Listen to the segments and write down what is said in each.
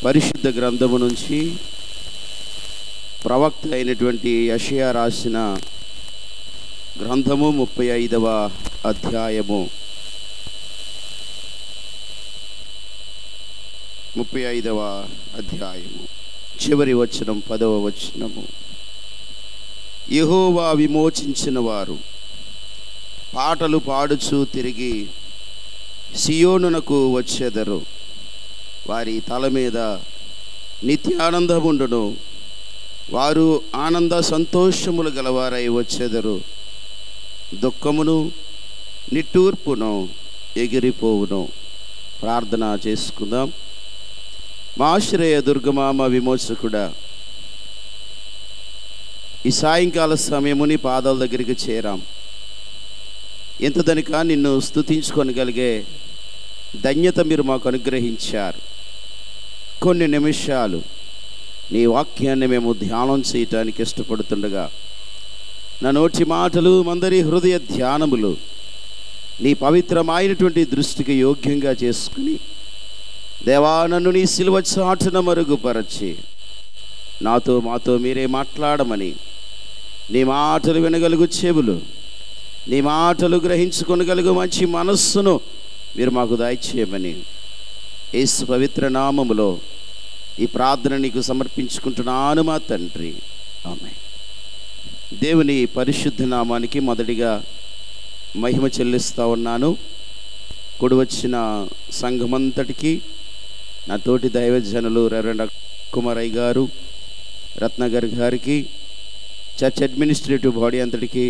పరిశుద్ధ గ్రంథము నుంచి ప్రవక్త అయినటువంటి యెషయా రాసిన గ్రంథము 35వ అధ్యాయము 35వ అధ్యాయము చివరి వచనం 10వ వచనము. యెహోవా విమోచించిన వారు పాటలు పాడుచు తిరిగి సియోనునకు వచ్చెదరు. వారి తల మీద నిత్యానందముండును. వారు ఆనంద సంతోషములు గలవారై వచ్చెదరు. దుఃఖమును నిట్టూర్పును ఎగిరిపోవును. ప్రార్థన చేసుకుందాం. మా ఆశ్రయ దుర్గమా, మా విమోచకుడా, ఈ సాయంకాల సమయము నీ పాదాల దగ్గరికి చేరాం. ఎంతదనిక నిన్ను స్తుతించుకొనగలిగే ధన్యత మీరు మాకు అనుగ్రహించారు. కొన్ని నిమిషాలు నీ వాక్యాన్ని మేము ధ్యానం చేయటానికి ఇష్టపడుతుండగా నా నోటి మాటలు, మందరి హృదయ ధ్యానములు నీ పవిత్రమైనటువంటి దృష్టికి యోగ్యంగా చేసుకుని దేవా, నన్ను నీ సిలువ చాటున మరుగుపరచి మాతో మీరే మాట్లాడమని, నీ మాటలు వినగలుగు చెవులు, నీ మాటలు గ్రహించుకొనగలుగు మంచి మనస్సును మీరు మాకు దయచేయమని యేసు పవిత్ర నామములో ఈ ప్రార్థన నీకు సమర్పించుకుంటున్నాను మా తండ్రి, ఆమేన్. దేవుని పరిశుద్ధ నామానికి మొదటిగా మహిమ చెల్లిస్తూ ఉన్నాను. కూడి వచ్చిన సంఘమంతటికి, నా తోటి దైవజనులు రెవరెండ్ కుమారయ్య గారు, రత్నగర్ గారికి, చర్చ్ అడ్మినిస్ట్రేటివ్ బాడీ అంతటికి,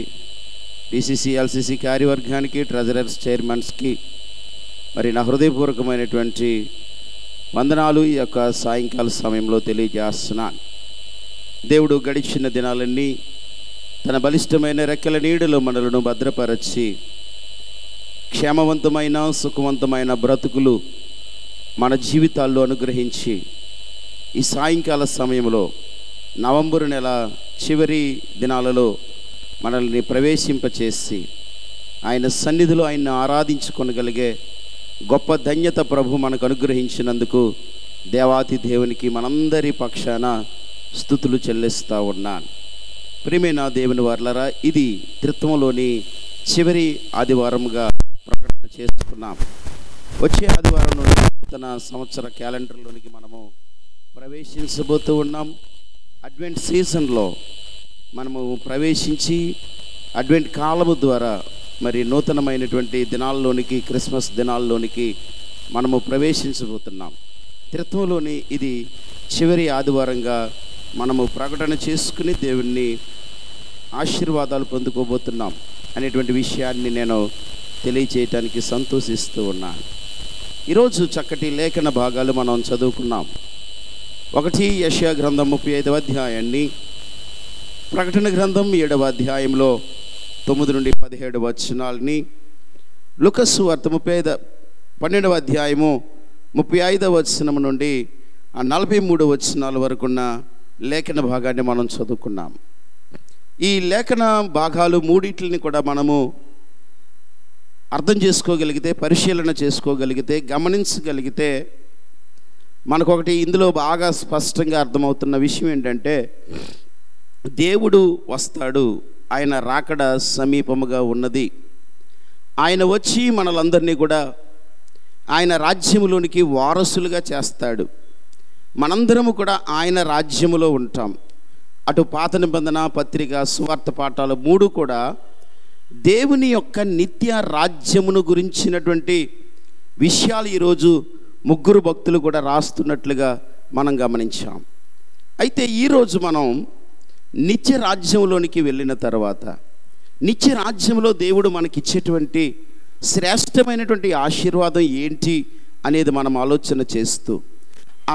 డిసిసి ఎల్సిసి కార్యవర్గానికి, ట్రెజరర్స్, చైర్మన్స్కి మరి నా హృదయపూర్వకమైనటువంటి వందనాలు ఈ యొక్క సాయంకాల సమయంలో తెలియజేస్తున్నాను. దేవుడు గడిచిన దినాలన్నీ తన బలిష్టమైన రెక్కల నీడలో మనలను భద్రపరచి క్షేమవంతమైన సుఖవంతమైన బ్రతుకులు మన జీవితాల్లో అనుగ్రహించి ఈ సాయంకాల సమయంలో నవంబరు నెల చివరి దినాలలో మనల్ని ప్రవేశింపచేసి ఆయన సన్నిధిలో ఆయన్ని ఆరాధించుకొనగలిగే గొప్ప ధన్యత ప్రభు మనకు అనుగ్రహించినందుకు దేవాతి దేవునికి మనందరి పక్షాన స్తుతులు చెల్లిస్తూ ఉన్నాను. ప్రియమైన దేవుని వారలారా, ఇది త్రిత్వంలోని చివరి ఆదివారముగా ప్రకటన చేసుకున్నాం. వచ్చే ఆదివారం నుండి నూతన సంవత్సర క్యాలెండర్లోనికి మనము ప్రవేశించబోతూ ఉన్నాం. అడ్వెంట్ సీజన్లో మనము ప్రవేశించి అడ్వెంట్ కాలము ద్వారా మరి నూతనమైనటువంటి దినాల్లోనికి, క్రిస్మస్ దినాల్లోనికి మనము ప్రవేశించబోతున్నాం. త్రిత్వంలోని ఇది చివరి ఆదివారంగా మనము ప్రకటన చేసుకుని దేవుణ్ణి ఆశీర్వాదాలు పొందుకోబోతున్నాం అనేటువంటి విషయాన్ని నేను తెలియచేయటానికి సంతోషిస్తూ ఉన్నాను. ఈరోజు చక్కటి లేఖన భాగాలు మనం చదువుకున్నాం. ఒకటి యెషయా గ్రంథం 35వ అధ్యాయాన్ని, ప్రకటన గ్రంథం 7వ అధ్యాయంలో 9 నుండి 17 వచనాలని, లూకాసు వార్త 12వ అధ్యాయము 35వ వచనం నుండి 43 వచనాల వరకున్న లేఖన భాగాన్ని మనం చదువుకున్నాం. ఈ లేఖన భాగాలు మూడింటిని కూడా మనము అర్థం చేసుకోగలిగితే, పరిశీలన చేసుకోగలిగితే, గమనించగలిగితే మనకొకటి ఇందులో బాగా స్పష్టంగా అర్థమవుతున్న విషయం ఏంటంటే, దేవుడు వస్తాడు, ఆయన రాకడ సమీపముగా ఉన్నది. ఆయన వచ్చి మనలందరినీ కూడా ఆయన రాజ్యములోనికి వారసులుగా చేస్తాడు. మనందరము కూడా ఆయన రాజ్యములో ఉంటాం. అటు పాత నిబంధన, పత్రిక, సువార్త పాఠాలు 3 కూడా దేవుని యొక్క నిత్య రాజ్యమును గురించినటువంటి విషయాలు ఈరోజు 3 భక్తులు కూడా రాస్తున్నట్లుగా మనం గమనించాం. అయితే ఈరోజు మనం నిత్య రాజ్యంలోనికి వెళ్ళిన తర్వాత, నిత్య రాజ్యంలో దేవుడు మనకిచ్చేటువంటి శ్రేష్టమైనటువంటి ఆశీర్వాదం ఏంటి అనేది మనం ఆలోచన చేస్తూ,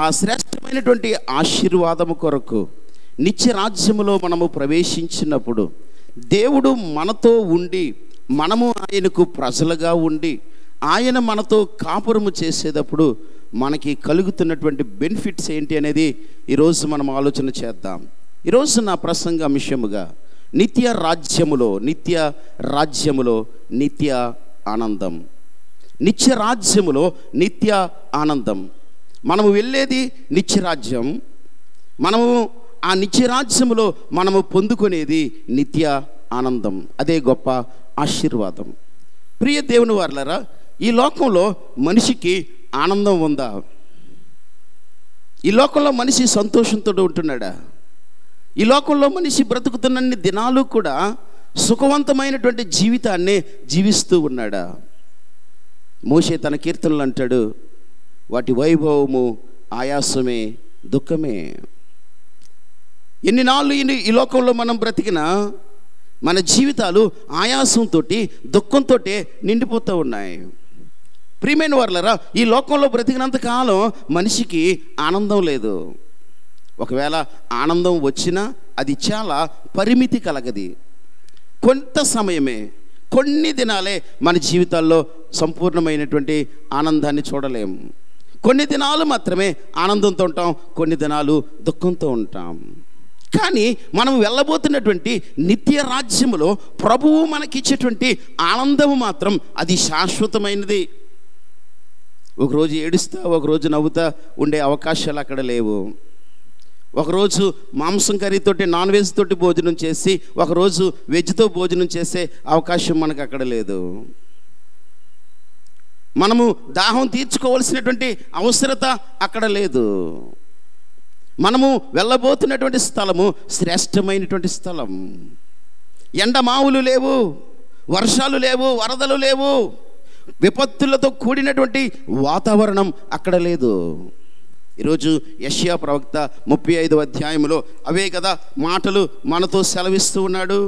ఆ శ్రేష్టమైనటువంటి ఆశీర్వాదము కొరకు నిత్య రాజ్యములో మనము ప్రవేశించినప్పుడు దేవుడు మనతో ఉండి, మనము ఆయనకు ప్రజలుగా ఉండి, ఆయన మనతో కాపురము చేసేటప్పుడు మనకి కలుగుతున్నటువంటి బెనిఫిట్స్ ఏంటి అనేది ఈరోజు మనం ఆలోచన చేద్దాం. ఈరోజు నా ప్రసంగ అంశముగా నిత్య రాజ్యములో నిత్య ఆనందం. నిత్య రాజ్యములో నిత్య ఆనందం. మనము వెళ్ళేది నిత్యరాజ్యం. మనము ఆ నిత్యరాజ్యములో మనము పొందుకునేది నిత్య ఆనందం. అదే గొప్ప ఆశీర్వాదం. ప్రియ దేవుని వారలారా, ఈ లోకంలో మనిషికి ఆనందం ఉందా? ఈ లోకంలో మనిషి సంతోషంతో ఉంటున్నాడా? ఈ లోకంలో మనిషి బ్రతుకుతున్నన్ని దినాలు కూడా సుఖవంతమైనటువంటి జీవితాన్ని జీవిస్తూ ఉన్నాడా? మోషే తన కీర్తనలు అంటాడు, వాటి వైభవము ఆయాసమే, దుఃఖమే. ఎన్ని నాళ్ళు ఈ లోకంలో మనం బ్రతికినా మన జీవితాలు ఆయాసంతో, దుఃఖంతో నిండిపోతూ ఉన్నాయి. ప్రియమైన వారలారా, ఈ లోకంలో బ్రతికినంత కాలం మనిషికి ఆనందం లేదు. ఒకవేళ ఆనందం వచ్చినా అది చాలా పరిమితి కలగది. కొంత సమయమే, కొన్ని దినాలే మన జీవితాల్లో సంపూర్ణమైనటువంటి ఆనందాన్ని చూడలేము. కొన్ని దినాలు మాత్రమే ఆనందంతో ఉంటాం, కొన్ని దినాలు దుఃఖంతో ఉంటాం. కానీ మనం వెళ్ళబోతున్నటువంటి నిత్య రాజ్యములో ప్రభువు మనకిచ్చేటువంటి ఆనందము మాత్రం అది శాశ్వతమైనది. ఒకరోజు ఏడుస్తా, ఒకరోజు నవ్వుతా ఉండే అవకాశాలు అక్కడ లేవు. ఒకరోజు మాంసం కర్రీతోటి, నాన్ వెజ్ తోటి భోజనం చేసి, ఒకరోజు వెజ్తో భోజనం చేసే అవకాశం మనకు అక్కడ లేదు. మనము దాహం తీర్చుకోవాల్సినటువంటి అవసరత అక్కడ లేదు. మనము వెళ్ళబోతున్నటువంటి స్థలము శ్రేష్టమైనటువంటి స్థలం. ఎండమావులు లేవు, వర్షాలు లేవు, వరదలు లేవు, విపత్తులతో కూడినటువంటి వాతావరణం అక్కడ లేదు. ఈరోజు యెషయా ప్రవక్త 35వ అధ్యాయంలో అవే కదా మాటలు మనతో సెలవిస్తూ ఉన్నాడు.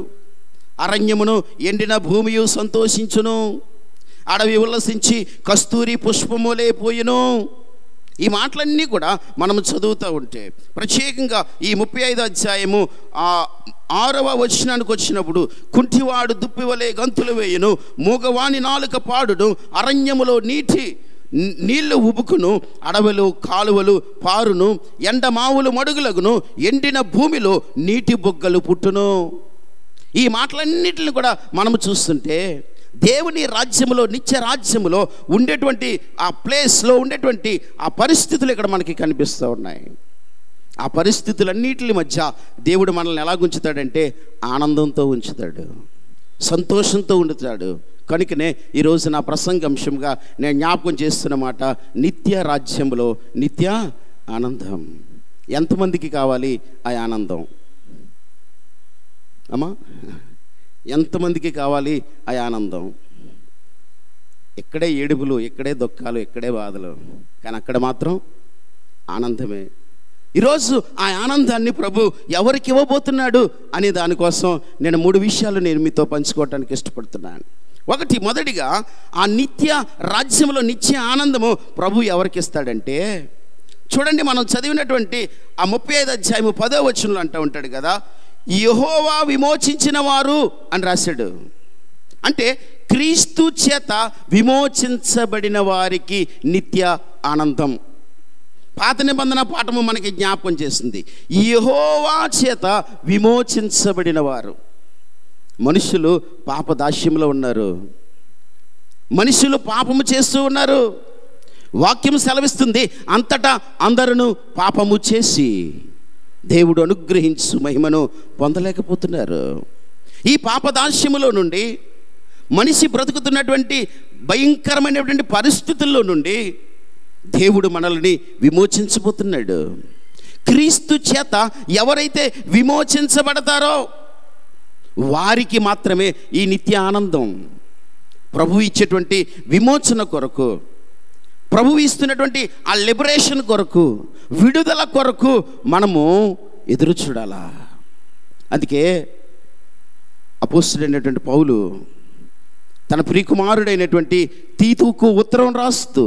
అరణ్యమును ఎండిన భూమియు సంతోషించును, అడవి ఉల్లసించి కస్తూరి పుష్పములే పోయును. ఈ మాటలన్నీ కూడా మనం చదువుతూ ఉంటే, ప్రత్యేకంగా ఈ 35వ అధ్యాయము 6వ వచనానికి వచ్చినప్పుడు, కుంటివాడు దుప్పివలే గంతులు వేయును, మూగవాని నాలుక పాడును, అరణ్యములో నీళ్లు ఉబుకును, అడవులు కాలువలు పారును, ఎండమావులు మడుగులగును, ఎండిన భూమిలో నీటి బొగ్గలు పుట్టును. ఈ మాటలన్నిటిని కూడా మనము చూస్తుంటే దేవుని రాజ్యములో, నిత్య రాజ్యములో ఉండేటువంటి ఆ ప్లేస్లో ఉండేటువంటి ఆ పరిస్థితులు ఇక్కడ మనకి కనిపిస్తూ ఉన్నాయి. ఆ పరిస్థితులన్నిటి మధ్య దేవుడు మనల్ని ఎలా ఉంచుతాడంటే ఆనందంతో ఉంచుతాడు, సంతోషంతో ఉంచుతాడు. కనుకనే ఈరోజు నా ప్రసంగాంశంగా నేను జ్ఞాపకం చేస్తున్న మాట, నిత్య రాజ్యంలో నిత్య ఆనందం. ఎంతమందికి కావాలి ఆ ఆనందం? అమ్మా, ఎంతమందికి కావాలి ఆ ఆనందం? ఇక్కడే ఏడుపులు, ఇక్కడే దుఃఖాలు, ఇక్కడే బాధలు, కానీ అక్కడ మాత్రం ఆనందమే. ఈరోజు ఆ ఆనందాన్ని ప్రభు ఎవరికి ఇవ్వబోతున్నాడు అనే దానికోసం నేను 3 విషయాలు నేను మీతో పంచుకోవటానికి ఇష్టపడుతున్నాను. మొదటిగా ఆ నిత్య రాజ్యంలో నిత్య ఆనందము ప్రభు ఎవరికి ఇస్తాడంటే, చూడండి, మనం చదివినటువంటి ఆ 35వ అధ్యాయము 10వ వచనంలో అంటూ ఉంటాడు కదా, యెహోవా విమోచించిన వారు అని రాశాడు. అంటే క్రీస్తు చేత విమోచించబడిన వారికి నిత్య ఆనందం. పాత నిబంధన పాఠము మనకి జ్ఞాపకం చేస్తుంది, యెహోవా చేత విమోచించబడిన వారు. మనుషులు పాపదాస్యంలో ఉన్నారు, మనుషులు పాపము చేస్తూ ఉన్నారు. వాక్యం సెలవిస్తుంది, అంతటా అందరూ పాపము చేసి దేవుడు అనుగ్రహించు మహిమను పొందలేకపోతున్నారు. ఈ పాపదాస్యములో నుండి, మనిషి బ్రతుకుతున్నటువంటి భయంకరమైనటువంటి పరిస్థితుల్లో నుండి దేవుడు మనల్ని విమోచించబోతున్నాడు. క్రీస్తు చేత ఎవరైతే విమోచించబడతారో వారికి మాత్రమే ఈ నిత్య ఆనందం. ప్రభువు ఇచ్చేటువంటి విమోచన కొరకు, ప్రభువు ఇస్తున్నటువంటి ఆ లిబరేషన్ కొరకు, విడుదల కొరకు మనము ఎదురు చూడాలా. అందుకే అపోస్తలుడైనటువంటి పౌలు తన ప్రియకుమారుడైనటువంటి తీతుకు ఉత్తరం రాస్తూ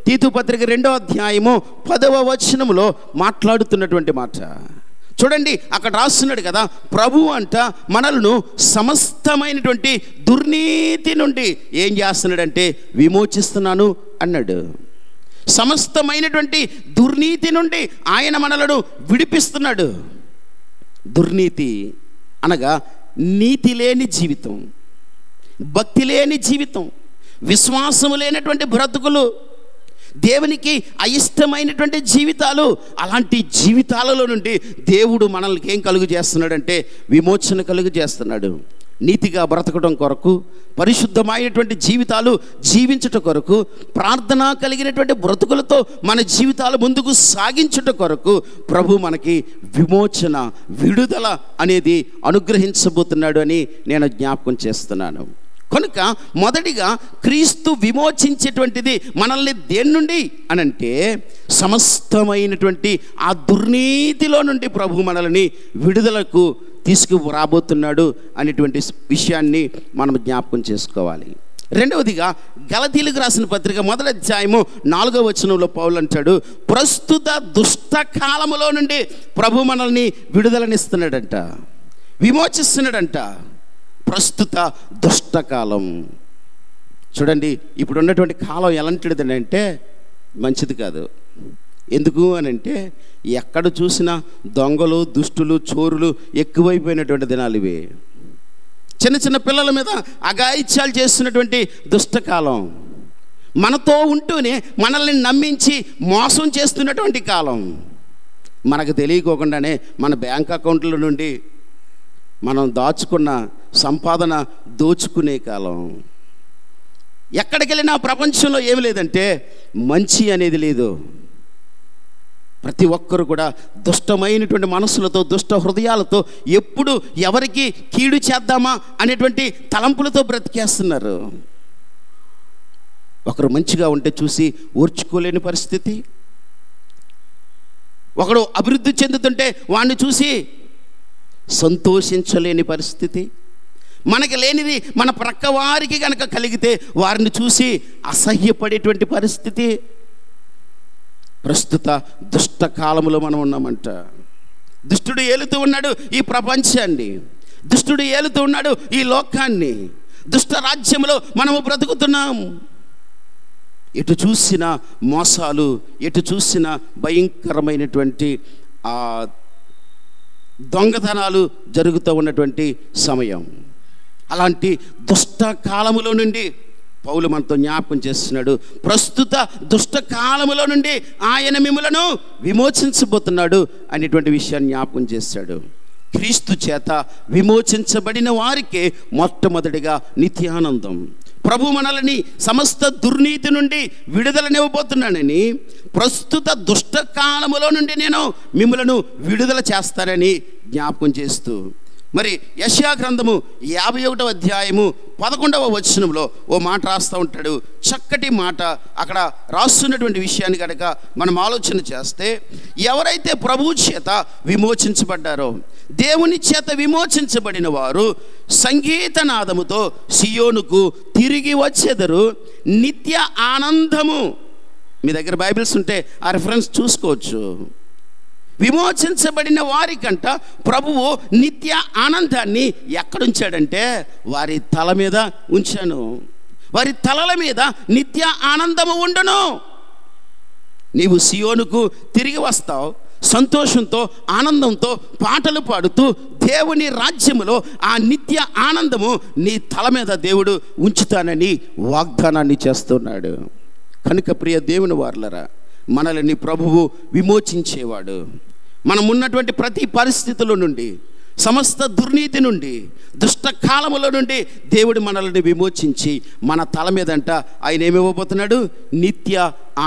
తీతు పత్రిక 2వ అధ్యాయము 10వ వచనములో మాట్లాడుతున్నటువంటి మాట చూడండి. అక్కడ రాస్తున్నాడు కదా, ప్రభు అంట మనల్ని సమస్తమైనటువంటి దుర్నీతి నుండి ఏం చేస్తున్నాడంటే విమోచిస్తున్నాను అన్నాడు. సమస్తమైనటువంటి దుర్నీతి నుండి ఆయన మనలను విడిపిస్తున్నాడు. దుర్నీతి అనగా నీతి లేని జీవితం, భక్తి లేని జీవితం, విశ్వాసము లేనటువంటి బ్రతుకులు, దేవునికి అయిష్టమైనటువంటి జీవితాలు, అలాంటి జీవితాలలో నుండి దేవుడు మనల్ని ఏం కలుగు చేస్తున్నాడంటే విమోచన కలుగు చేస్తున్నాడు. నీతిగా బ్రతకడం కొరకు, పరిశుద్ధమైనటువంటి జీవితాలు జీవించుట కొరకు, ప్రార్థన కలిగినటువంటి బ్రతుకులతో మన జీవితాలు ముందుకు సాగించుట కొరకు ప్రభు మనకి విమోచన, విడుదల అనేది అనుగ్రహించబోతున్నాడు అని నేను జ్ఞాపకం చేస్తున్నాను. కనుక మొదటిగా క్రీస్తు విమోచించేటువంటిది మనల్ని దేని నుండి అనంటే సమస్తమైనటువంటి ఆ దుర్నీతిలో నుండి ప్రభు మనల్ని విడుదలకు తీసుకురాబోతున్నాడు అనేటువంటి విషయాన్ని మనం జ్ఞాపకం చేసుకోవాలి. రెండవదిగా గలతీయులకు రాసిన పత్రిక 1వ అధ్యాయము 4వ వచనంలో పౌలు అంటాడు, ప్రస్తుత దుష్ట కాలములో నుండి ప్రభు మనల్ని విడుదలనిస్తున్నాడంట, విమోచిస్తున్నాడంట. ప్రస్తుత దుష్టకాలం చూడండి, ఇప్పుడు ఉన్నటువంటి కాలం ఎలాంటిది అంటే మంచిది కాదు. ఎందుకు అని అంటే ఎక్కడ చూసినా దొంగలు, దుష్టులు, చోరులు ఎక్కువైపోయినటువంటి దినాలు ఇవి. చిన్న చిన్న పిల్లల మీద అఘాయిత్యాలు చేస్తున్నటువంటి దుష్టకాలం, మనతో ఉంటూనే మనల్ని నమ్మించి మోసం చేస్తున్నటువంటి కాలం, మనకు తెలియకోకుండానే మన బ్యాంక్ అకౌంట్ల నుండి మనం దాచుకున్న సంపాదన దోచుకునే కాలం. ఎక్కడికి వెళ్ళినా ప్రపంచంలో ఏమి లేదంటే మంచి అనేది లేదు. ప్రతి ఒక్కరు కూడా దుష్టమైనటువంటి మనసులతో, దుష్ట హృదయాలతో ఎప్పుడు ఎవరికి కీడు చేద్దామా అనేటువంటి తలంపులతో బ్రతికేస్తున్నారు. ఒకరు మంచిగా ఉంటే చూసి ఓర్చుకోలేని పరిస్థితి, ఒకడు అభివృద్ధి చెందుతుంటే వాడిని చూసి సంతోషించలేని పరిస్థితి, మనకి లేనిది మన ప్రక్క వారికి కనుక కలిగితే వారిని చూసి అసహ్యపడేటువంటి పరిస్థితి. ప్రస్తుత దుష్ట కాలంలో మనం ఉన్నామంట. దుష్టుడు ఏలుతూ ఉన్నాడు ఈ ప్రపంచాన్ని, దుష్టుడు ఏలుతూ ఉన్నాడు ఈ లోకాన్ని, దుష్ట రాజ్యంలో మనము బ్రతుకుతున్నాం. ఎటు చూసిన మోసాలు, ఎటు చూసిన భయంకరమైనటువంటి ఆ దొంగతనాలు జరుగుతూ ఉన్నటువంటి సమయం. అలాంటి దుష్ట కాలములో నుండి పౌలు మనతో జ్ఞాపకం చేస్తున్నాడు, ప్రస్తుత దుష్ట కాలములో నుండి ఆయన మిమ్ములను విమోచించబోతున్నాడు అనేటువంటి విషయాన్ని జ్ఞాపకం చేశాడు. క్రీస్తు చేత విమోచించబడిన వారికే మొట్టమొదటిగా నిత్యానందం. ప్రభు మనల్ని సమస్త దుర్నీతి నుండి విడుదలనివ్వబోతున్నానని, ప్రస్తుత దుష్ట కాలములో నుండి నేను మిమ్మలను విడుదల చేస్తానని జ్ఞాపకం చేస్తూ, మరి యెషయా గ్రంథము 51వ అధ్యాయము 11వ వచనంలో ఓ మాట రాస్తూ ఉంటాడు. చక్కటి మాట. అక్కడ రాస్తున్నటువంటి విషయాన్ని కనుక మనం ఆలోచన చేస్తే, ఎవరైతే ప్రభువు చేత విమోచించబడ్డారో, దేవుని చేత విమోచించబడిన వారు సంగీతనాదముతో సియోనుకు తిరిగి వచ్చెదరు, నిత్య ఆనందము. మీ దగ్గర బైబిల్స్ ఉంటే ఆ రిఫరెన్స్ చూసుకోవచ్చు. విమోచించబడిన వారికంట ప్రభువు నిత్య ఆనందాన్ని ఎక్కడుంచాడంటే వారి తల మీద ఉంచాను. వారి తలల మీద నిత్య ఆనందము ఉండును. నీవు సియోనుకు తిరిగి వస్తావు, సంతోషంతో, ఆనందంతో పాటలు పాడుతూ దేవుని రాజ్యములో ఆ నిత్య ఆనందము నీ తల మీద దేవుడు ఉంచుతానని వాగ్దానాన్ని చేస్తున్నాడు. కనుక ప్రియ దేవుని వారలారా, మనల్ని ప్రభువు విమోచించేవాడు. మనం ఉన్నటువంటి ప్రతి పరిస్థితుల నుండి, సమస్త దుర్నీతి నుండి, దుష్ట కాలముల నుండి దేవుడు మనల్ని విమోచించి మన తల మీదంట ఆయన ఏమి ఇవ్వబోతున్నాడు? నిత్య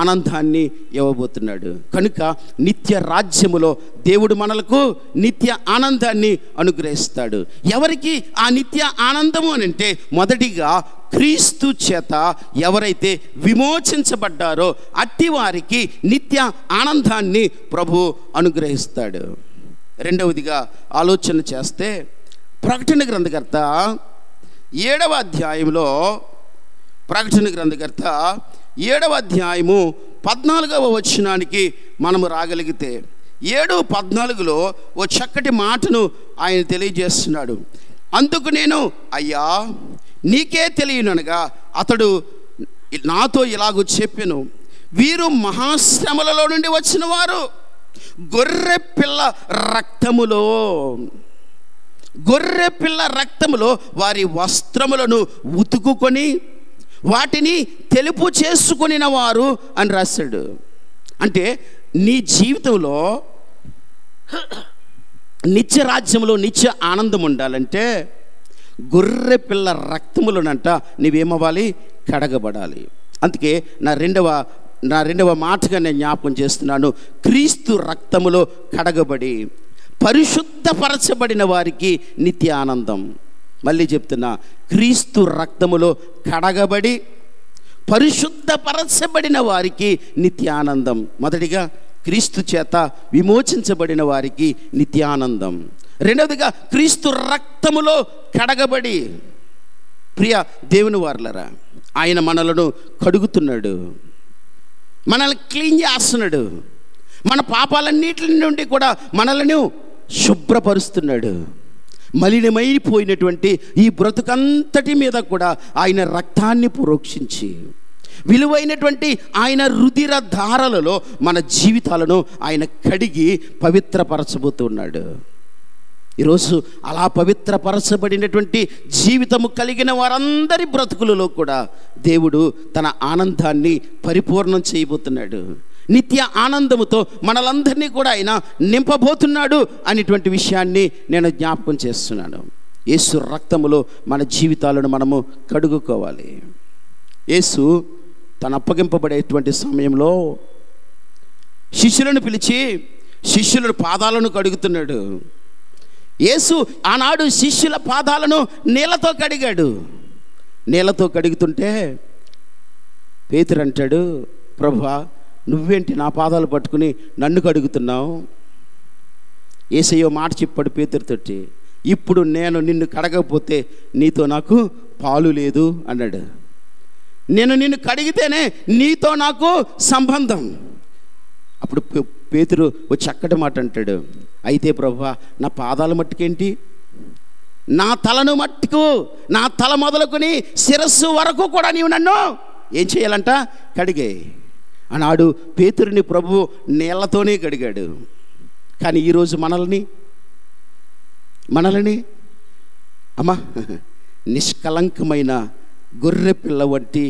ఆనందాన్ని ఇవ్వబోతున్నాడు. కనుక నిత్య రాజ్యములో దేవుడు మనలకు నిత్య ఆనందాన్ని అనుగ్రహిస్తాడు. ఎవరికి ఆ నిత్య ఆనందము అని అంటే, మొదటిగా క్రీస్తు చేత ఎవరైతే విమోచించబడ్డారో అట్టి వారికి నిత్య ఆనందాన్ని ప్రభు అనుగ్రహిస్తాడు. రెండవదిగా ఆలోచన చేస్తే, ప్రకటన గ్రంథకర్త 7వ అధ్యాయంలో, ప్రకటన గ్రంథకర్త 7వ అధ్యాయము 14వ వచనానికి మనము రాగలిగితే, 7:14లో ఓ చక్కటి మాటను ఆయన తెలియజేస్తున్నాడు. అందుకు నేను, అయ్యా నీకే తెలియననగా అతడు నాతో ఇలాగూ చెప్పెను, వీరు మహాశ్రమలలో నుండి వచ్చిన వారు, గొర్రె పిల్ల రక్తములో వారి వస్త్రములను ఉతుకుకొని వాటిని తెలుపు చేసుకొనిన వారు అని రాశాడు. అంటే నీ జీవితంలో నిత్య రాజ్యంలో నిత్య ఆనందం ఉండాలంటే గొర్రె పిల్ల రక్తములోనంట నీవేమవ్వాలి? కడగబడాలి. అందుకే నా రెండవ మాటగా నేను జ్ఞాపకం చేస్తున్నాను. క్రీస్తు రక్తములో కడగబడి పరిశుద్ధపరచబడిన వారికి నిత్య ఆనందం. మళ్ళీ చెప్తున్నా, క్రీస్తు రక్తములో కడగబడి పరిశుద్ధపరచబడిన వారికి నిత్య ఆనందం. మొదటిగా క్రీస్తు చేత విమోచించబడిన వారికి నిత్యానందం. రెండవదిగా క్రీస్తు రక్తములో కడగబడి, ప్రియ దేవుని వారలరా, ఆయన మనలను కడుగుతున్నాడు, మనల్ని క్లీన్ చేస్తున్నాడు, మన పాపాలన్నిటి నుండి కూడా మనలను శుభ్రపరుస్తున్నాడు. మలినమైపోయినటువంటి ఈ బ్రతుకంతటి మీద కూడా ఆయన రక్తాన్ని ప్రోక్షించి విలువైనటువంటి ఆయన రుధిర ధారలలో మన జీవితాలను ఆయన కడిగి పవిత్రపరచబోతున్నాడు. ఈరోజు అలా పవిత్రపరచబడినటువంటి జీవితము కలిగిన వారందరి బ్రతుకులలో కూడా దేవుడు తన ఆనందాన్ని పరిపూర్ణం చేయబోతున్నాడు. నిత్య ఆనందముతో మనలందరినీ కూడా ఆయన నింపబోతున్నాడు అనేటువంటి విషయాన్ని నేను జ్ఞాపకం చేస్తున్నాను. యేసు రక్తములో మన జీవితాలను మనము కడుగుకోవాలి. యేసు తను అప్పగింపబడేటువంటి సమయంలో శిష్యులను పిలిచి శిష్యుల పాదాలను కడుగుతున్నాడు. యేసు ఆనాడు శిష్యుల పాదాలను నీళ్ళతో కడిగాడు. నీళ్ళతో కడుగుతుంటే పేతురు అంటాడు, ప్రభువా, నువ్వేంటి నా పాదాలు పట్టుకుని నన్ను కడుగుతున్నావు? యేసయ్య మాట చెప్పాడు పేతురుతోటి, ఇప్పుడు నేను నిన్ను కడగకపోతే నీతో నాకు పాలు లేదు అన్నాడు. నేను నిన్ను కడిగితేనే నీతో నాకు సంబంధం. అప్పుడు పేతురు ఓ చక్కటి మాట అంటాడు, అయితే ప్రభువా, నా పాదాల మట్టుకేంటి? నా తలను మట్టుకు, నా తల మొదలుకొని శిరస్సు వరకు కూడా నీవు నన్ను ఏం చేయాలంట? కడిగే అన్నాడు. పేతురుని ప్రభువు నీళ్లతోనే కడిగాడు. కానీ ఈరోజు మనల్ని అమ్మా నిష్కలంకమైన గొర్రె పిల్ల వంటి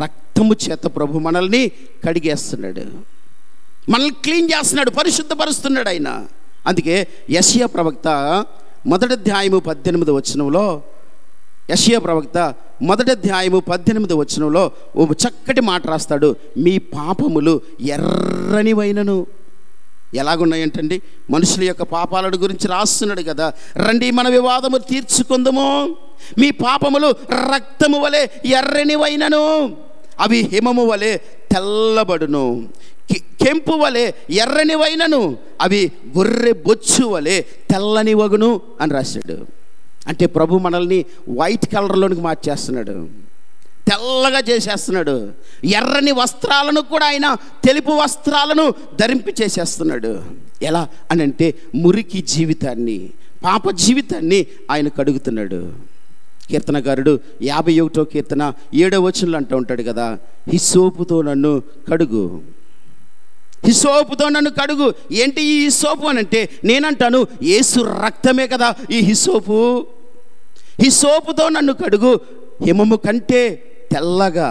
రక్తము చేత ప్రభు మనల్ని కడిగేస్తున్నాడు, మనల్ని క్లీన్ చేస్తున్నాడు, పరిశుద్ధపరుస్తున్నాడు ఆయన. అందుకే యెషయా ప్రవక్త 1వ అధ్యాయము 18వ వచనంలో, యెషయా ప్రవక్త 1వ అధ్యాయము 18వ వచనంలో ఓ చక్కటి మాట రాస్తాడు. మీ పాపములు ఎర్రనివైనను. ఎలాగున్నాయంటండి? మనుషుల యొక్క పాపాల గురించి రాస్తున్నాడు కదా. రండి మన వివాదము తీర్చుకుందాము. మీ పాపములు రక్తము వలె ఎర్రనివైనను, అవి హిమము వలె తెల్లబడును. కెంపు వలె ఎర్రనివైనను, అవి గొర్రె బొచ్చు వలె తెల్లని వగును అని రాశాడు. అంటే ప్రభు మనల్ని వైట్ కలర్లోనికి మార్చేస్తున్నాడు, తెల్లగా చేసేస్తున్నాడు. ఎర్రని వస్త్రాలను కూడా ఆయన తెలుపు వస్త్రాలను ధరింపి చేసేస్తున్నాడు. ఎలా అని అంటే మురికి జీవితాన్ని, పాప జీవితాన్ని ఆయన కడుగుతున్నాడు. కీర్తనకారుడు 51వ కీర్తన 7వ వచనంలో అంటూ ఉంటాడు కదా, హిస్సోపుతో నన్ను కడుగు, హిస్సోపుతో నన్ను కడుగు. ఏంటి ఈ హిస్సోపు అని అంటే, నేనంటాను యేసు రక్తమే కదా ఈ హిస్సోపు. హిస్సోపుతో నన్ను కడుగు, హిమము కంటే తెల్లగా,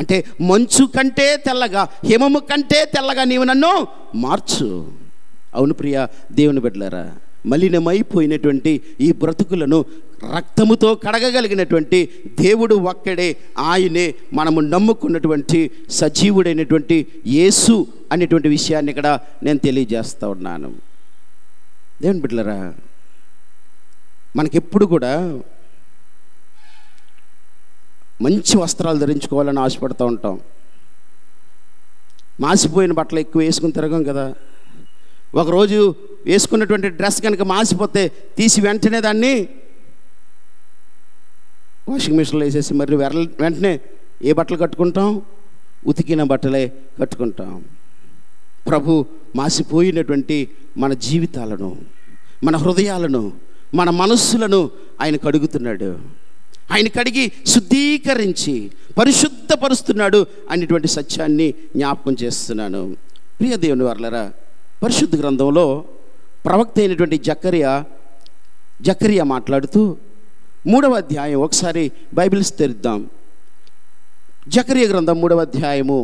అంటే మంచు కంటే తెల్లగా, హిమము కంటే తెల్లగా నీవు నన్ను మార్చు. అవును ప్రియ దేవుని బిడ్డలారా, మలినమైపోయినటువంటి ఈ బ్రతుకులను రక్తముతో కడగగలిగినటువంటి దేవుడు ఒక్కడే. ఆయనే మనము నమ్ముకున్నటువంటి సజీవుడైనటువంటి యేసు అనేటువంటి విషయాన్ని ఇక్కడ నేను తెలియజేస్తూ ఉన్నాను. దేవుని బిడ్డలారా, మనకెప్పుడు కూడా మంచి వస్త్రాలు ధరించుకోవాలని ఆశపడుతూ ఉంటాం. మాసిపోయిన బట్టలు ఎక్కువ వేసుకుని తిరగం కదా. ఒకరోజు వేసుకున్నటువంటి డ్రెస్ కనుక మాసిపోతే తీసి వెంటనే దాన్ని వాషింగ్ మిషన్లో వేసేసి మరి వెంటనే ఏ బట్టలు కట్టుకుంటాం? ఉతికిన బట్టలే కట్టుకుంటాం. ప్రభు మాసిపోయినటువంటి మన జీవితాలను, మన హృదయాలను, మన మనస్సులను ఆయన కడుగుతున్నాడు. ఆయన కడిగి శుద్ధీకరించి పరిశుద్ధపరుస్తున్నాడు అనేటువంటి సత్యాన్ని జ్ఞాపకం చేస్తున్నాను. ప్రియ దేవుని వారలారా, పరిశుద్ధ గ్రంథంలో ప్రవక్త అయినటువంటి జకరియా మాట్లాడుతూ 3వ అధ్యాయం, ఒకసారి బైబిల్స్ తెరుద్దాం. జకరియా గ్రంథం 3వ అధ్యాయము,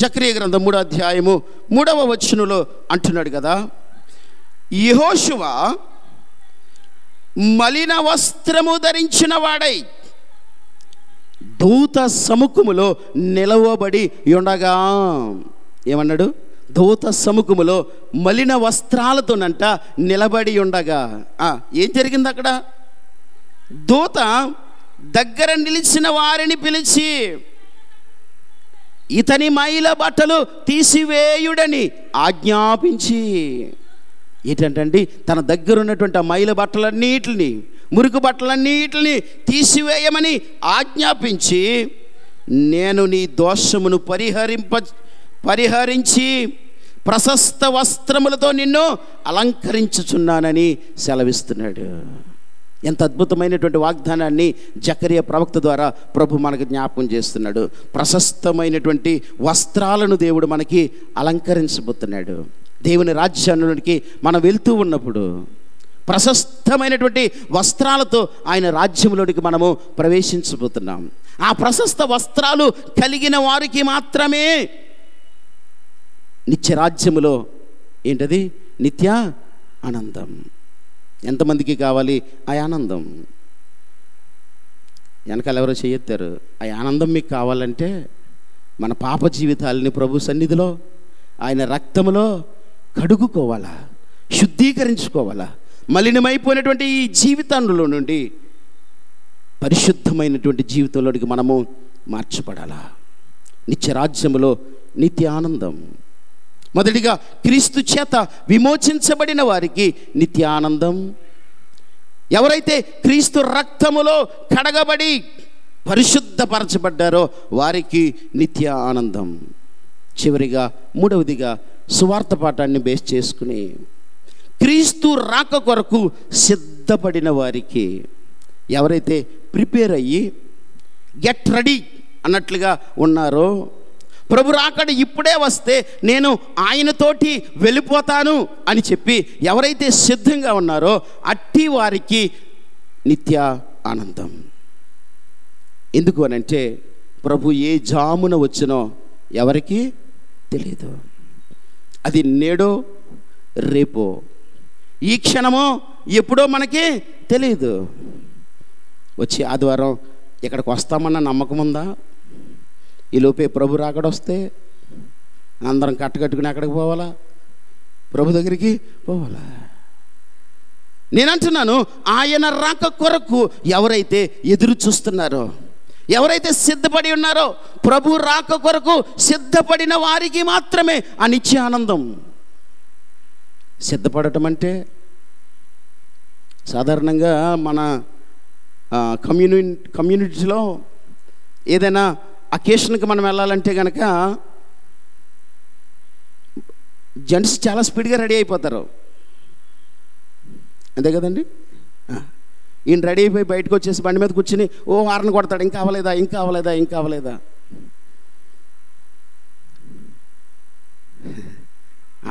జకరియా గ్రంథం 3వ అధ్యాయము 3వ వచనంలో అంటున్నాడు కదా, యెహోషువ మలిన వస్త్రము ధరించిన వాడై దూత సముఖములో నిలవబడి ఉండగా. ఏమన్నాడు? దూత సముఖములో మలిన వస్త్రాలతోనంట నిలబడి ఉండగా. ఏం జరిగింది అక్కడ? దూత దగ్గర నిలిచిన వారిని పిలిచి ఇతని మైల బట్టలు తీసివేయుడని ఆజ్ఞాపించి. ఏంటంటే తన దగ్గర ఉన్నటువంటి ఆ మైల బట్టలన్నిటిని, మురికి బట్టలన్నిటిని తీసివేయమని ఆజ్ఞాపించి, నేను నీ దోషమును పరిహరించి ప్రశస్త వస్త్రములతో నిన్ను అలంకరించుచున్నానని సెలవిస్తున్నాడు. ఎంత అద్భుతమైనటువంటి వాగ్దానాన్ని జకరియా ప్రవక్త ద్వారా ప్రభు మనకు జ్ఞాపకం చేస్తున్నాడు. ప్రశస్తమైనటువంటి వస్త్రాలను దేవుడు మనకి అలంకరించబోతున్నాడు. దేవుని రాజ్యానికి మనం వెళ్తూ ఉన్నప్పుడు ప్రశస్తమైనటువంటి వస్త్రాలతో ఆయన రాజ్యంలోనికి మనము ప్రవేశించబోతున్నాం. ఆ ప్రశస్త వస్త్రాలు కలిగిన వారికి మాత్రమే నిత్యరాజ్యములో ఏంటది? నిత్య ఆనందం. ఎంతమందికి కావాలి ఆ ఆనందం? వెనకాల ఎవరో చేయెత్తారు. ఆ ఆనందం మీకు కావాలంటే మన పాప జీవితాలని ప్రభు సన్నిధిలో ఆయన రక్తములో కడుగుకోవాలా, శుద్ధీకరించుకోవాలా. మలినమైపోయినటువంటి ఈ జీవితంలో నుండి పరిశుద్ధమైనటువంటి జీవితంలోనికి మనము మార్చబడాలా. నిత్యరాజ్యములో నిత్య ఆనందం. మొదటిగా క్రీస్తు చేత విమోచించబడిన వారికి నిత్య ఆనందం. ఎవరైతే క్రీస్తు రక్తములో కడగబడి పరిశుద్ధపరచబడ్డారో వారికి నిత్య ఆనందం. చివరిగా మూడవదిగా సువార్త పాఠాన్ని బేస్ చేసుకుని క్రీస్తు రాక కొరకు సిద్ధపడిన వారికి, ఎవరైతే ప్రిపేర్ అయ్యి గెట్ రెడీ అన్నట్లుగా ఉన్నారో, ప్రభు రాకడ ఇప్పుడే వస్తే నేను ఆయనతోటి వెళ్ళిపోతాను అని చెప్పి ఎవరైతే సిద్ధంగా ఉన్నారో అట్టి వారికి నిత్య ఆనందం. ఎందుకు అనంటే ప్రభు ఏ జామున వచ్చినో ఎవరికి తెలియదు. అది నేడో రేపో, ఈ క్షణమో ఎప్పుడో మనకి తెలియదు. వచ్చి ఆదివారం ఇక్కడికి వస్తామన్న నమ్మకం ఉందా? ఈలోపే ప్రభు రాకడ వస్తే అందరం కట్టుకుని ఎక్కడికి పోవాలా? ప్రభు దగ్గరికి పోవాలా? నేనంటున్నాను, ఆయన రాక కొరకు ఎవరైతే ఎదురు చూస్తున్నారో, ఎవరైతే సిద్ధపడి ఉన్నారో, ప్రభు రాక కొరకు సిద్ధపడిన వారికి మాత్రమే ఆ నిత్య ఆనందం. సిద్ధపడటం అంటే సాధారణంగా మన కమ్యూనిటీలో ఏదైనా అకేషన్కి మనం వెళ్ళాలంటే కనుక జెంట్స్ చాలా స్పీడ్గా రెడీ అయిపోతారు, అంతే కదండి. ఈయన రెడీ అయిపోయి బయటకు వచ్చేసి బండి మీద కూర్చుని హారన్ కొడతాడు, ఇంకా అవ్వలేదా, ఇంకా అవ్వలేదా, ఇంకా అవ్వలేదా.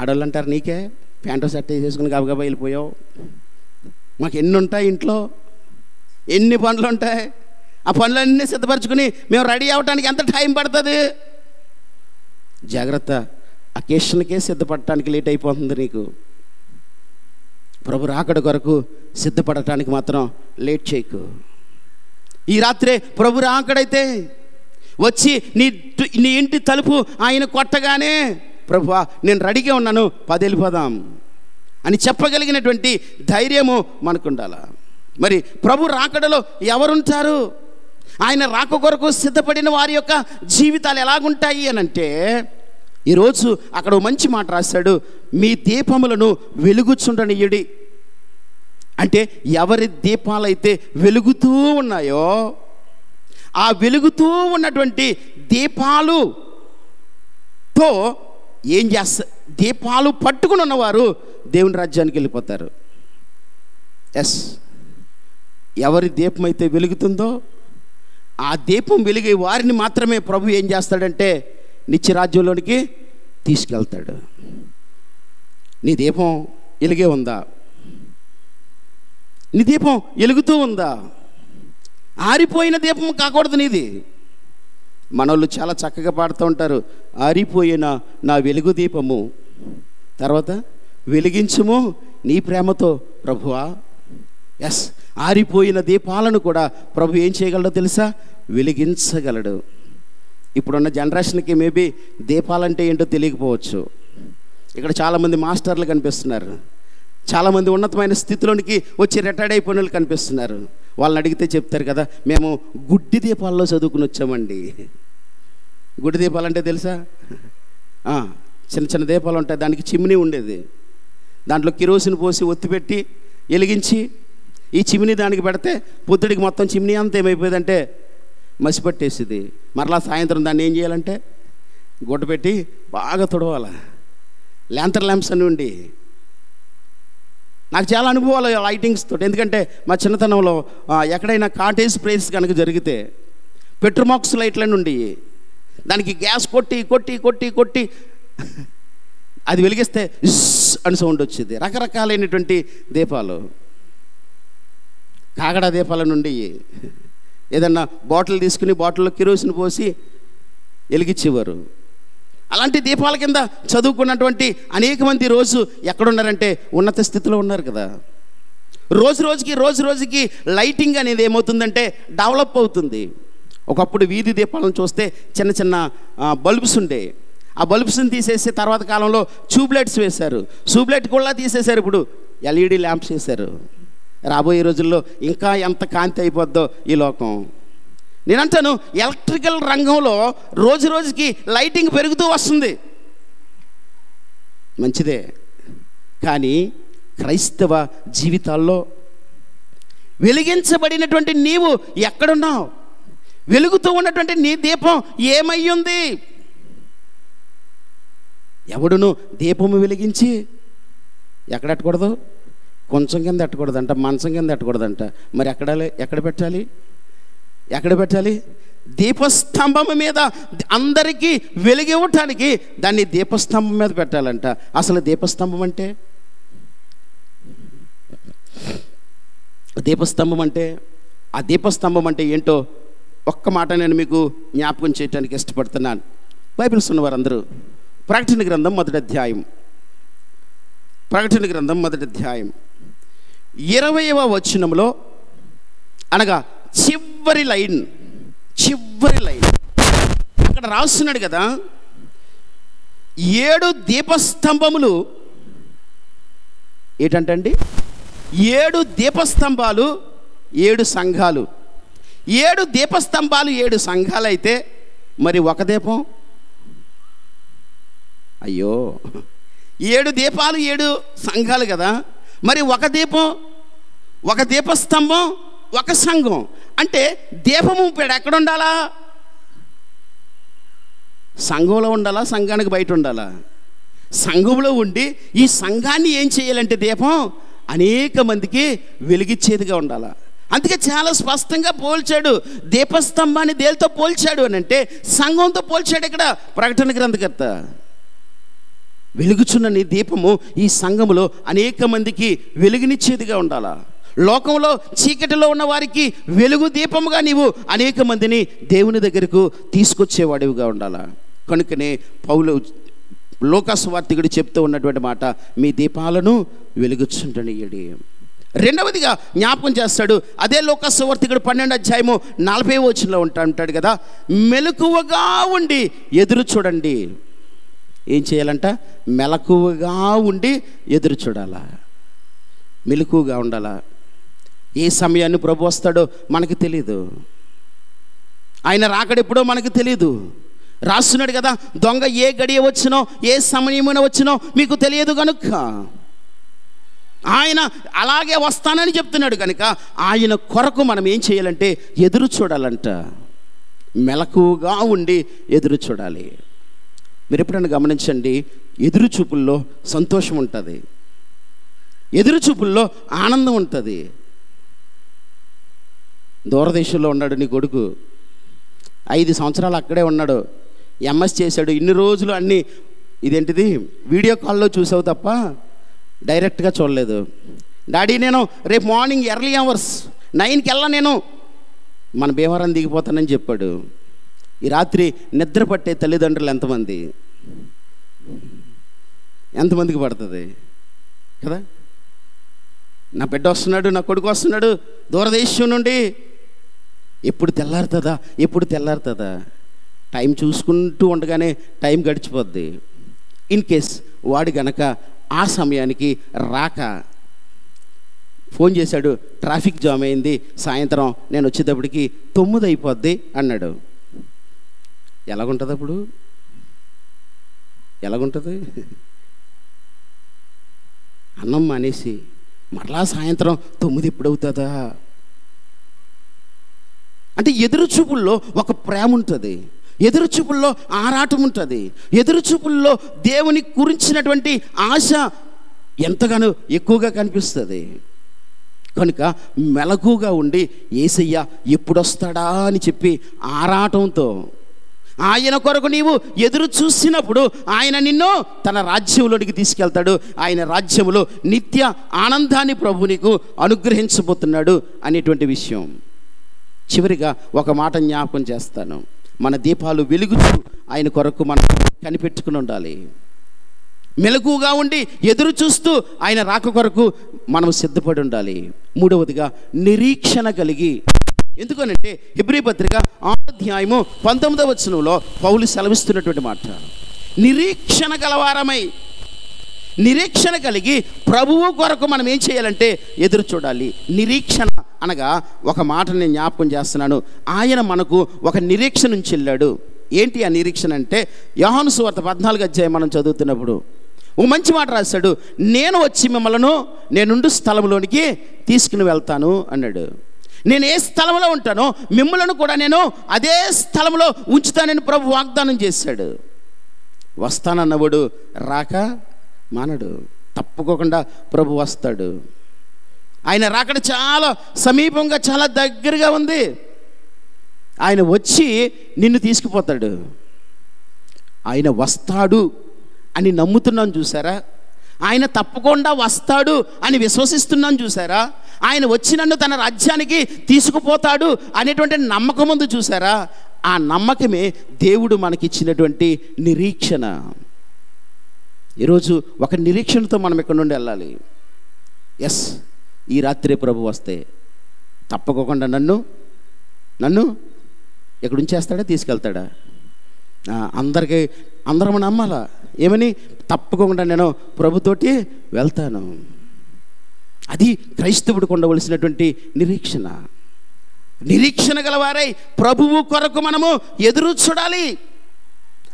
ఆడవాళ్ళు అంటారు, నీకే ప్యాంటు షర్ట్ వేసేసుకుని గబగబా వెళ్ళిపోయావు, మాకు ఎన్ని ఉంటాయి ఇంట్లో, ఎన్ని పనులు ఉంటాయి, ఆ పనులన్నీ సిద్ధపరచుకుని మేము రెడీ అవ్వడానికి ఎంత టైం పడుతుంది? జాగ్రత్త, అకేషన్కే సిద్ధపడటానికి లేట్ అయిపోతుంది నీకు. ప్రభు రాకడ కొరకు సిద్ధపడటానికి మాత్రం లేట్ చేయకు. ఈ రాత్రే ప్రభు రాకడైతే వచ్చి నీ ఇంటి తలుపు ఆయన కొట్టగానే, ప్రభువా నేను రెడీగా ఉన్నాను, వెళ్ళిపోదాం అని చెప్పగలిగినటువంటి ధైర్యము మనకు ఉండాలి. మరి ప్రభు రాకడలో ఎవరుంటారు? ఆయన రాక కొరకు సిద్ధపడిన వారి యొక్క జీవితాలు ఎలాగుంటాయి అని అంటే, ఈరోజు అక్కడ మంచి మాట రాశాడు, మీ దీపములను వెలుగుచుండనియుడి. అంటే ఎవరి దీపాలైతే వెలుగుతూ ఉన్నాయో ఆ వెలుగుతూ ఉన్నటువంటి దీపాలుతో ఏం చేస్తారు? దీపాలు పట్టుకుని ఉన్నవారు దేవుని రాజ్యానికి వెళ్ళిపోతారు. ఎస్, ఎవరి దీపం అయితే వెలుగుతుందో ఆ దీపం వెలిగే వారిని మాత్రమే ప్రభు ఏం చేస్తాడంటే నిత్యరాజ్యంలోనికి తీసుకెళ్తాడు. నీ దీపం వెలిగే ఉందా? నీ దీపం వెలుగుతూ ఉందా? ఆరిపోయిన దీపం కాకూడదు నీది. మనోళ్ళు చాలా చక్కగా పాడుతూ ఉంటారు, ఆరిపోయిన నా వెలుగు దీపము, తర్వాత వెలిగించుము నీ ప్రేమతో ప్రభువా. ఎస్, ఆరిపోయిన దీపాలను కూడా ప్రభు ఏం చేయగలడో తెలుసా? వెలిగించగలడు. ఇప్పుడున్న జనరేషన్కి మేబీ దీపాలంటే ఏంటో తెలియకపోవచ్చు. ఇక్కడ చాలామంది మాస్టర్లు కనిపిస్తున్నారు, చాలామంది ఉన్నతమైన స్థితిలోనికి వచ్చి రిటైర్డ్ అయిపోయిన వాళ్ళు కనిపిస్తున్నారు. వాళ్ళని అడిగితే చెప్తారు కదా, మేము గుడ్డి దీపాల్లో చదువుకుని వచ్చామండి. గుడ్డి దీపాలు అంటే తెలుసా? చిన్న చిన్న దీపాలు ఉంటాయి, దానికి చిమ్నీ ఉండేది, దాంట్లో కిరోసిన్ పోసి ఒత్తి పెట్టి వెలిగించి ఈ చిమ్నీ దానికి పెడితే పొద్దుడికి మొత్తం చిమ్నీ అంతా ఏమైపోయేదంటే మసిపట్టేసింది. మరలా సాయంత్రం దాన్ని ఏం చేయాలంటే గుడ్డ పెట్టి బాగా తుడవాలి. ల్యాంతర్ ల్యాంప్స్ అని ఉండి నాకు చాలా అనుభవాలు లైటింగ్స్ తోటి. ఎందుకంటే మా చిన్నతనంలో ఎక్కడైనా కాటేజ్ ప్లేస్ కనుక జరిగితే పెట్రోమాక్స్ లైట్లని ఉండి దానికి గ్యాస్ కొట్టి కొట్టి కొట్టి కొట్టి అది వెలిగిస్తే అని సౌండ్ వచ్చింది. రకరకాలైనటువంటి దీపాలు, కాగడా దీపాల నుండి ఏదన్నా బాటిల్ తీసుకుని బాటిల్లో కిరోసిన్ పోసి వెలిగించేవారు. అలాంటి దీపాల కింద చదువుకున్నటువంటి అనేక మంది రోజు ఎక్కడున్నారంటే ఉన్నత స్థితిలో ఉన్నారు కదా. రోజు రోజుకి లైటింగ్ అనేది ఏమవుతుందంటే డెవలప్ అవుతుంది. ఒకప్పుడు వీధి దీపాలను చూస్తే చిన్న చిన్న బల్బ్స్ ఉండే, ఆ బల్బ్స్ని తీసేసి తర్వాత కాలంలో ట్యూబ్లైట్స్ వేశారు. ట్యూబ్లైట్ కూడా తీసేశారు, ఇప్పుడు ఎల్ఈడి ల్యాంప్స్ వేశారు. రాబోయే రోజుల్లో ఇంకా ఎంత కాంతి అయిపోద్దో ఈ లోకం. నేనంటాను, ఎలక్ట్రికల్ రంగంలో రోజుకి లైటింగ్ పెరుగుతూ వస్తుంది, మంచిదే. కానీ క్రైస్తవ జీవితాల్లో వెలిగించబడినటువంటి నీవు ఎక్కడున్నావు? వెలుగుతూ ఉన్నటువంటి నీ దీపం ఏమయ్యుంది? ఎవడును దీపము వెలిగించి ఎక్కడెట్టకూడదు? కొంచెం కింద ఎట్టకూడదంట, మంచం కింద ఎట్టకూడదంట. మరి ఎక్కడ పెట్టాలి? దీపస్తంభం మీద అందరికీ వెలిగివ్వటానికి దాన్ని దీపస్తంభం మీద పెట్టాలంట. అసలు దీపస్తంభం అంటే ఆ దీపస్తంభం అంటే ఏంటో ఒక్క మాట నేను మీకు జ్ఞాపకం చేయడానికి ఇష్టపడుతున్నాను. బైబిల్స్ ఉన్నవారందరూ ప్రకటన గ్రంథం మొదటి అధ్యాయం 20వ వచనంలో, అనగా చివరి లైన్ అక్కడ రాస్తున్నాడు కదా, 7 దీపస్తంభములు ఏంటంటండి? 7 దీపస్తంభాలు 7 సంఘాలు. 7 దీపస్తంభాలు 7 సంఘాలు అయితే మరి ఒక దీపం? అయ్యో, 7 దీపాలు 7 సంఘాలు కదా, మరి ఒక దీపం, ఒక దీపస్తంభం, ఒక సంఘం అంటే దీపము ఎక్కడ ఉండాలా? సంఘంలో ఉండాలా? సంఘానికి బయట ఉండాలా? సంఘంలో ఉండి ఈ సంఘాన్ని ఏం చేయాలంటే దీపం అనేక మందికి వెలిగించేదిగా ఉండాలా. అందుకే చాలా స్పష్టంగా పోల్చాడు. దీపస్తంభాన్ని దేనితో పోల్చాడు అని అంటే సంఘంతో పోల్చాడు. ఇక్కడ ప్రకటన గ్రంథకర్త, వెలుగుచున్న నీ దీపము ఈ సంఘములో అనేక మందికి వెలుగునిచ్చేదిగా ఉండాలా. లోకంలో చీకటిలో ఉన్న వారికి వెలుగు దీపముగా నీవు అనేక మందిని దేవుని దగ్గరకు తీసుకొచ్చేవాడివిగా ఉండాలా. కనుకనే పౌలు లోకసువార్తికుడు చెప్తూ ఉన్నటువంటి మాట, మీ దీపాలను వెలుగుచుండనియ్యండి. రెండవదిగా జ్ఞాపకం చేస్తాడు, అదే లోకసువార్తికుడు 12వ అధ్యాయము 40వ వచనంలో ఉంటాడు కదా, మెలకువగా ఉండి ఎదురు చూడండి. ఏం చేయాలంట? మెలకువగా ఉండి ఎదురు చూడాలా, మెలకువగా ఉండాలా. ఏ సమయాన్ని ప్రభు వస్తాడో మనకు తెలీదు, ఆయన రాకడెప్పుడో మనకు తెలీదు. రాస్తున్నాడు కదా, దొంగ ఏ గడియ వచ్చినో ఏ సమయమున వచ్చినో మీకు తెలియదు కనుక ఆయన అలాగే వస్తానని చెప్తున్నాడు. కనుక ఆయన కొరకు మనం ఏం చేయాలంటే ఎదురు చూడాలంట, మెలకువగా ఉండి ఎదురు చూడాలి. మీరు ఎప్పుడైనా గమనించండి, ఎదురు చూపుల్లో సంతోషం ఉంటుంది, ఎదురు చూపుల్లో ఆనందం ఉంటుంది. దూరదేశంలో ఉన్నాడు నీ కొడుకు, 5 సంవత్సరాలు అక్కడే ఉన్నాడు, ఎంఎస్ చేశాడు, ఇన్ని రోజులు అన్నీ ఇదేంటిది వీడియో కాల్లో చూసావు తప్ప డైరెక్ట్గా చూడలేదు. డాడీ నేను రేపు మార్నింగ్ ఎర్లీ అవర్స్ 9కి వెళ్ళా, నేను మన భీమవరం దిగిపోతానని చెప్పాడు. ఈ రాత్రి నిద్ర పట్టే తల్లిదండ్రులు ఎంతమందికి పడుతుంది కదా? నా బిడ్డ వస్తున్నాడు, నా కొడుకు వస్తున్నాడు దూరదేశం నుండి, ఎప్పుడు తెల్లారుతుందా? టైం చూసుకుంటూ ఉండగానే టైం గడిచిపోద్ది. ఇన్ కేస్ వాడు గనక ఆ సమయానికి రాక ఫోన్ చేశాడు, ట్రాఫిక్ జామ్ అయింది, సాయంత్రం నేను వచ్చేటప్పటికి 9 అయిపోద్ది అన్నాడు. ఎలాగుంటుంది అప్పుడు? ఎలాగుంటుంది? అన్నం మానేసి మరలా సాయంత్రం 9 ఎప్పుడవుతుందా అంటే ఎదురుచూపుల్లో ఒక ప్రేమ ఉంటుంది, ఎదురుచూపుల్లో ఆరాటం ఉంటుంది, ఎదురుచూపుల్లో దేవుని గురించినటువంటి ఆశ ఎంతగానో ఎక్కువగా కనిపిస్తుంది. కనుక మెలకుగా ఉండి యేసయ్య ఎప్పుడొస్తాడా అని చెప్పి ఆరాటంతో ఆయన కొరకు నీవు ఎదురు చూసినప్పుడు ఆయన నిన్ను తన రాజ్యంలోనికి తీసుకెళ్తాడు. ఆయన రాజ్యంలో నిత్య ఆనందాన్ని ప్రభు నీకు అనుగ్రహించబోతున్నాడు అనేటువంటి విషయం. చివరిగా ఒక మాట జ్ఞాపకం చేస్తాను. మన దీపాలు వెలుగుతూ ఆయన కొరకు మనం కనిపెట్టుకుని ఉండాలి. మెలకుగా ఉండి ఎదురు చూస్తూ ఆయన రాక కొరకు మనం సిద్ధపడి ఉండాలి. మూడవదిగా నిరీక్షణ కలిగి. ఎందుకనంటే హెబ్రీ పత్రిక 6వ అధ్యాయము 19వ వచనంలో పౌలు సెలవిస్తున్నటువంటి మాట, నిరీక్షణ గలవారమై, నిరీక్షణ కలిగి ప్రభువు కొరకు మనం ఏం చేయాలంటే ఎదురు చూడాలి. నిరీక్షణ అనగా ఒక మాట నేను జ్ఞాపకం చేస్తున్నాను. ఆయన మనకు ఒక నిరీక్షణ నుంచి వెళ్ళాడు. ఏంటి ఆ నిరీక్షణ అంటే, యోహాను సువార్త 14వ అధ్యాయం మనం చదువుతున్నప్పుడు ఓ మంచి మాట రాశాడు, నేను వచ్చి మిమ్మల్ని నేనుండు స్థలంలోనికి తీసుకుని వెళ్తాను అన్నాడు. నేను ఏ స్థలంలో ఉంటానో మిమ్మల్ని కూడా నేను అదే స్థలంలో ఉంచుతానని ప్రభు వాగ్దానం చేశాడు. వస్తానన్నవాడు రాక మానడు, తప్పుకోకుండా ప్రభు వస్తాడు. ఆయన రాకడ చాలా సమీపంగా, చాలా దగ్గరగా ఉంది. ఆయన వచ్చి నిన్ను తీసుకుపోతాడు. ఆయన వస్తాడు అని నమ్ముతున్నాను చూసారా? ఆయన తప్పకుండా వస్తాడు అని విశ్వసిస్తున్నాను చూసారా? ఆయన వచ్చి నన్ను తన రాజ్యానికి తీసుకుపోతాడు అనేటువంటి నమ్మకం ఉంది చూసారా? ఆ నమ్మకమే దేవుడు మనకిచ్చినటువంటి నిరీక్షణ. ఈరోజు ఒక నిరీక్షణతో మనం ఇక్కడ నుండి వెళ్ళాలి. ఎస్, ఈ రాత్రి ప్రభు వస్తే తప్పకుండా నన్ను ఎక్కడ ఉంచేస్తాడా, తీసుకెళ్తాడా? అందరం నమ్మాలా. ఏమని? తప్పకుండా నేను ప్రభుతోటి వెళ్తాను. అది క్రైస్తవుడికి ఉండవలసినటువంటి నిరీక్షణ. నిరీక్షణ గలవారై ప్రభువు కొరకు మనము ఎదురు చూడాలి.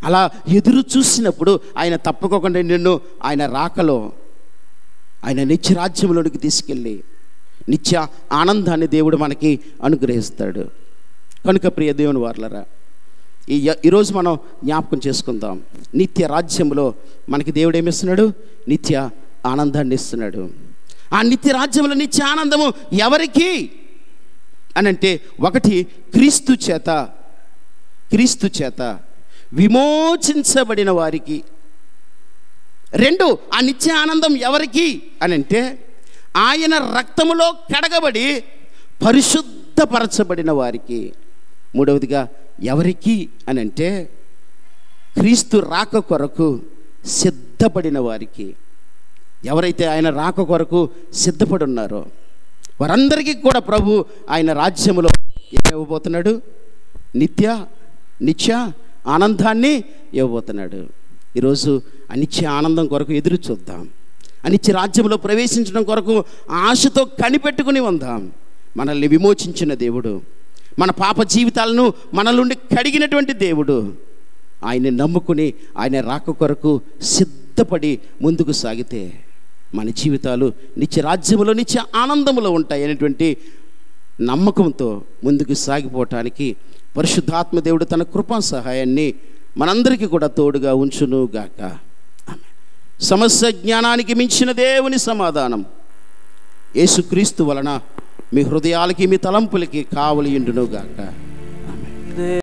అలా ఎదురు చూసినప్పుడు ఆయన తప్పకుండా నిన్ను ఆయన రాకలో ఆయన నిత్య రాజ్యంలోనికి తీసుకెళ్ళి నిత్య ఆనందాన్ని దేవుడు మనకి అనుగ్రహిస్తాడు. కనుక ప్రియ దేవుని వారలారా, ఈరోజు మనం జ్ఞాపకం చేసుకుందాం. నిత్య రాజ్యంలో మనకి దేవుడు ఏమిస్తున్నాడు? నిత్య ఆనందాన్ని ఇస్తున్నాడు. ఆ నిత్య రాజ్యంలో నిత్య ఆనందము ఎవరికి అనంటే, ఒకటి క్రీస్తు చేత విమోచించబడిన వారికి. రెండు, ఆ నిత్య ఆనందం ఎవరికి అనంటే, ఆయన రక్తములో కడగబడి పరిశుద్ధపరచబడిన వారికి. మూడవదిగా ఎవరికి అనంటే, క్రీస్తు రాక కొరకు సిద్ధపడిన వారికి. ఎవరైతే ఆయన రాక కొరకు సిద్ధపడి ఉన్నారో వారందరికీ కూడా ప్రభు ఆయన రాజ్యములో ఏమివ్వబోతున్నాడు? నిత్య ఆనందాన్ని ఇవ్వబోతున్నాడు. ఈరోజు అనిత్య ఆనందం కొరకు ఎదురు చూద్దాం. అనిత్య రాజ్యంలో ప్రవేశించడం కొరకు ఆశతో కనిపెట్టుకుని ఉందాం. మనల్ని విమోచించిన దేవుడు, మన పాప జీవితాలను మన నుండి కడిగినటువంటి దేవుడు, ఆయన్ని నమ్ముకుని ఆయన రాక కొరకు సిద్ధపడి ముందుకు సాగితే మన జీవితాలు నిత్య రాజ్యములో నిత్య ఆనందములో ఉంటాయి అనేటువంటి నమ్మకంతో ముందుకు సాగిపోవటానికి పరిశుద్ధాత్మ దేవుడు తన కృపా సహాయాన్ని మనందరికీ కూడా తోడుగా ఉంచును గాక. సమస్త జ్ఞానానికి మించిన దేవుని సమాధానం యేసుక్రీస్తు వలన మీ హృదయాలకి మీ తలంపులకి కావలి ఉండును గాక.